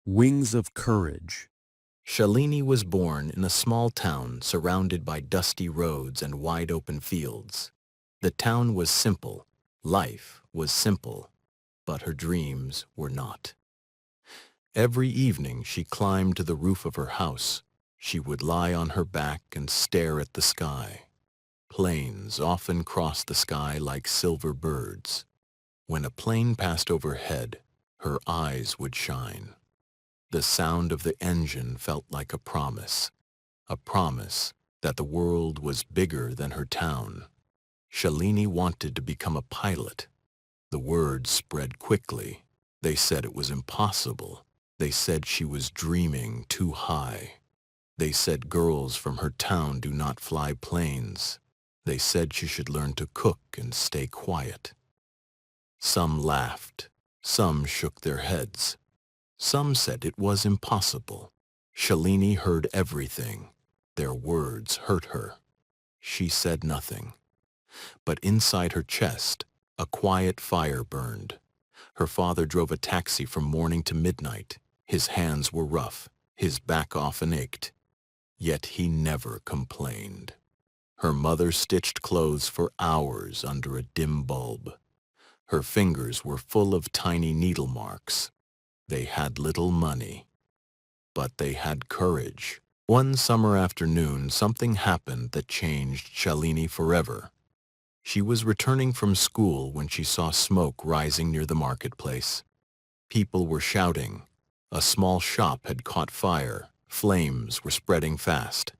Wings of Courage. Shalini was born in a small town surrounded by dusty roads and wide-open fields. The town was simple, life was simple, but her dreams were not. Every evening she climbed to the roof of her house. She would lie on her back and stare at the sky. Planes often crossed the sky like silver birds. When a plane passed overhead, her eyes would shine. The sound of the engine felt like a promise that the world was bigger than her town. Shalini wanted to become a pilot. The word spread quickly. They said it was impossible. They said she was dreaming too high. They said girls from her town do not fly planes. They said she should learn to cook and stay quiet. Some laughed. Some shook their heads. Some said it was impossible. Shalini heard everything. Their words hurt her. She said nothing. But inside her chest, a quiet fire burned. Her father drove a taxi from morning to midnight. His hands were rough. His back often ached. Yet he never complained. Her mother stitched clothes for hours under a dim bulb. Her fingers were full of tiny needle marks. They had little money, but they had courage. One summer afternoon, something happened that changed Shalini forever. She was returning from school when she saw smoke rising near the marketplace. People were shouting. A small shop had caught fire. Flames were spreading fast.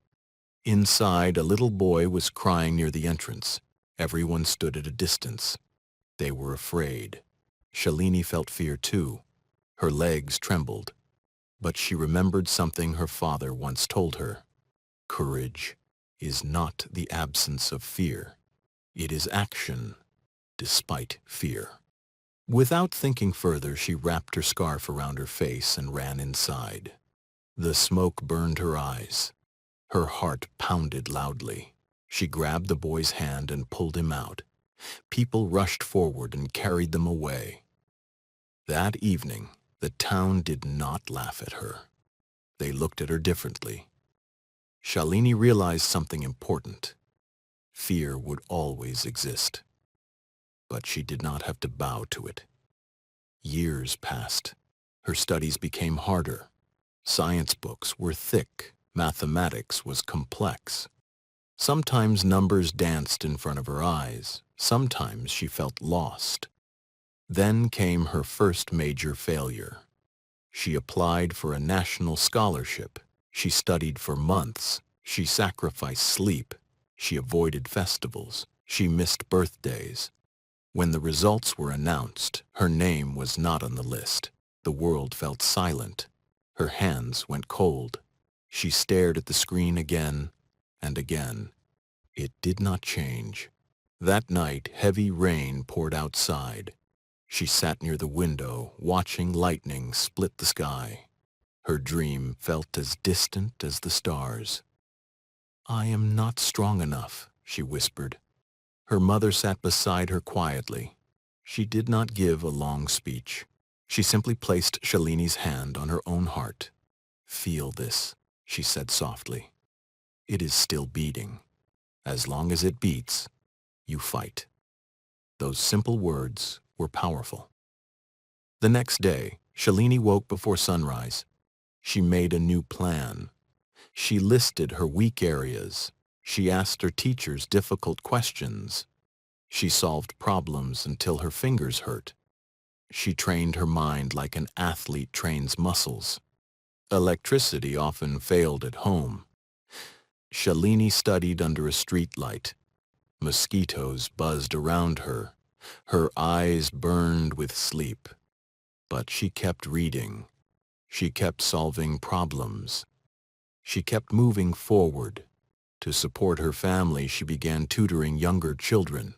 Inside, a little boy was crying near the entrance. Everyone stood at a distance. They were afraid. Shalini felt fear too. Her legs trembled. But she remembered something her father once told her. Courage is not the absence of fear. It is action, despite fear. Without thinking further, she wrapped her scarf around her face and ran inside. The smoke burned her eyes. Her heart pounded loudly. She grabbed the boy's hand and pulled him out. People rushed forward and carried them away. That evening, the town did not laugh at her. They looked at her differently. Shalini realized something important. Fear would always exist. But she did not have to bow to it. Years passed. Her studies became harder. Science books were thick. Mathematics was complex. Sometimes numbers danced in front of her eyes. Sometimes she felt lost. Then came her first major failure. She applied for a national scholarship. She studied for months. She sacrificed sleep. She avoided festivals. She missed birthdays. When the results were announced, her name was not on the list. The world felt silent. Her hands went cold. She stared at the screen again and again. It did not change. That night, heavy rain poured outside. She sat near the window, watching lightning split the sky. Her dream felt as distant as the stars. "I am not strong enough," she whispered. Her mother sat beside her quietly. She did not give a long speech. She simply placed Shalini's hand on her own heart. "Feel this," she said softly. "It is still beating. As long as it beats, you fight." Those simple words were powerful. The next day, Shalini woke before sunrise. She made a new plan. She listed her weak areas. She asked her teachers difficult questions. She solved problems until her fingers hurt. She trained her mind like an athlete trains muscles. Electricity often failed at home. Shalini studied under a street light. Mosquitoes buzzed around her. Her eyes burned with sleep. But she kept reading. She kept solving problems. She kept moving forward. To support her family, she began tutoring younger children.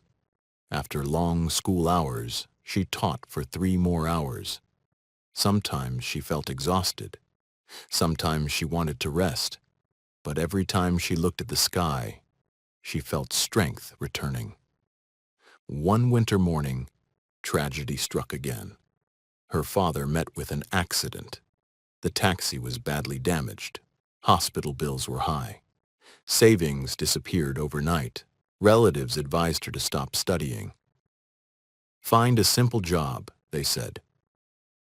After long school hours, she taught for 3 more hours. Sometimes she felt exhausted. Sometimes she wanted to rest. But every time she looked at the sky, she felt strength returning. One winter morning, tragedy struck again. Her father met with an accident. The taxi was badly damaged. Hospital bills were high. Savings disappeared overnight. Relatives advised her to stop studying. Find a simple job, they said.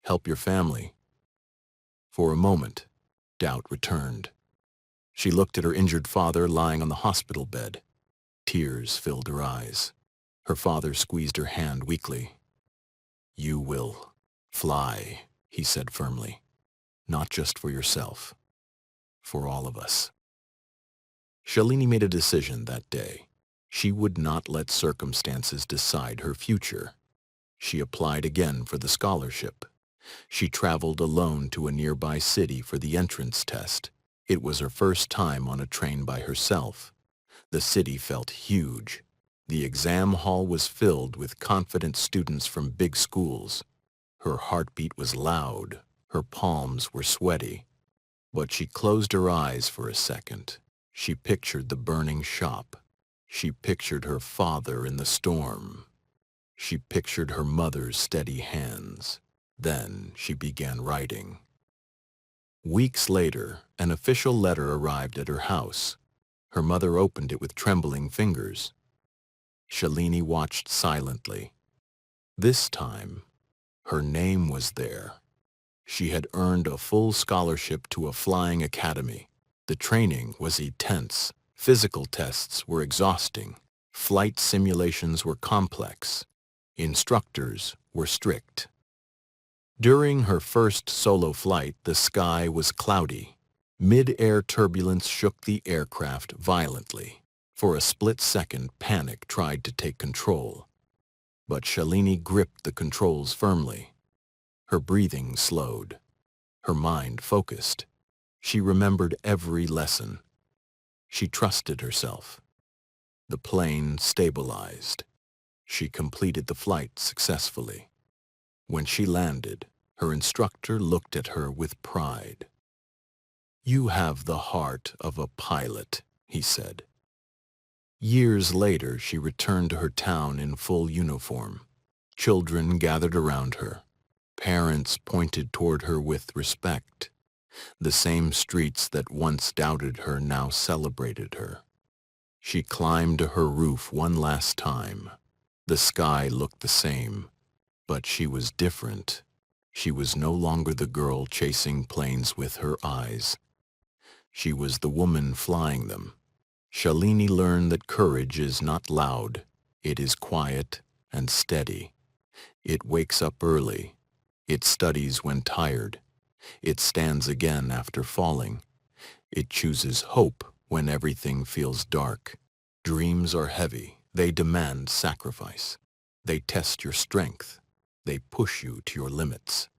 Help your family. For a moment, doubt returned. She looked at her injured father lying on the hospital bed. Tears filled her eyes. Her father squeezed her hand weakly. "You will fly," he said firmly. "Not just for yourself, for all of us." Shalini made a decision that day. She would not let circumstances decide her future. She applied again for the scholarship. She traveled alone to a nearby city for the entrance test. It was her first time on a train by herself. The city felt huge. The exam hall was filled with confident students from big schools. Her heartbeat was loud. Her palms were sweaty. But she closed her eyes for a second. She pictured the burning shop. She pictured her father in the storm. She pictured her mother's steady hands. Then she began writing. Weeks later, an official letter arrived at her house. Her mother opened it with trembling fingers. Shalini watched silently. This time, her name was there. She had earned a full scholarship to a flying academy. The training was intense. Physical tests were exhausting. Flight simulations were complex. Instructors were strict. During her first solo flight, the sky was cloudy. Mid-air turbulence shook the aircraft violently. For a split second, panic tried to take control. But Shalini gripped the controls firmly. Her breathing slowed. Her mind focused. She remembered every lesson. She trusted herself. The plane stabilized. She completed the flight successfully. When she landed, her instructor looked at her with pride. "You have the heart of a pilot," he said. Years later, she returned to her town in full uniform. Children gathered around her. Parents pointed toward her with respect. The same streets that once doubted her now celebrated her. She climbed to her roof one last time. The sky looked the same, but she was different. She was no longer the girl chasing planes with her eyes. She was the woman flying them. Shalini learned that courage is not loud. It is quiet and steady. It wakes up early. It studies when tired. It stands again after falling. It chooses hope when everything feels dark. Dreams are heavy. They demand sacrifice. They test your strength. They push you to your limits.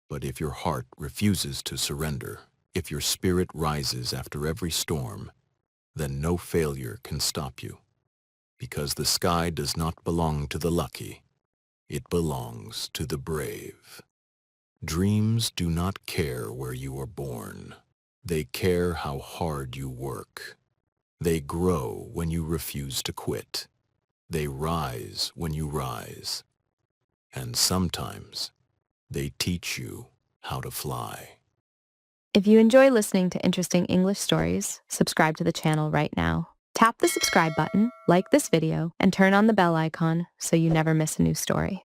But if your heart refuses to surrender, if your spirit rises after every storm, then no failure can stop you. Because the sky does not belong to the lucky. It belongs to the brave. Dreams do not care where you are born. They care how hard you work. They grow when you refuse to quit. They rise when you rise. And sometimes they teach you how to fly. If you enjoy listening to interesting English stories, subscribe to the channel right now. Tap the subscribe button, like this video, and turn on the bell icon so you never miss a new story.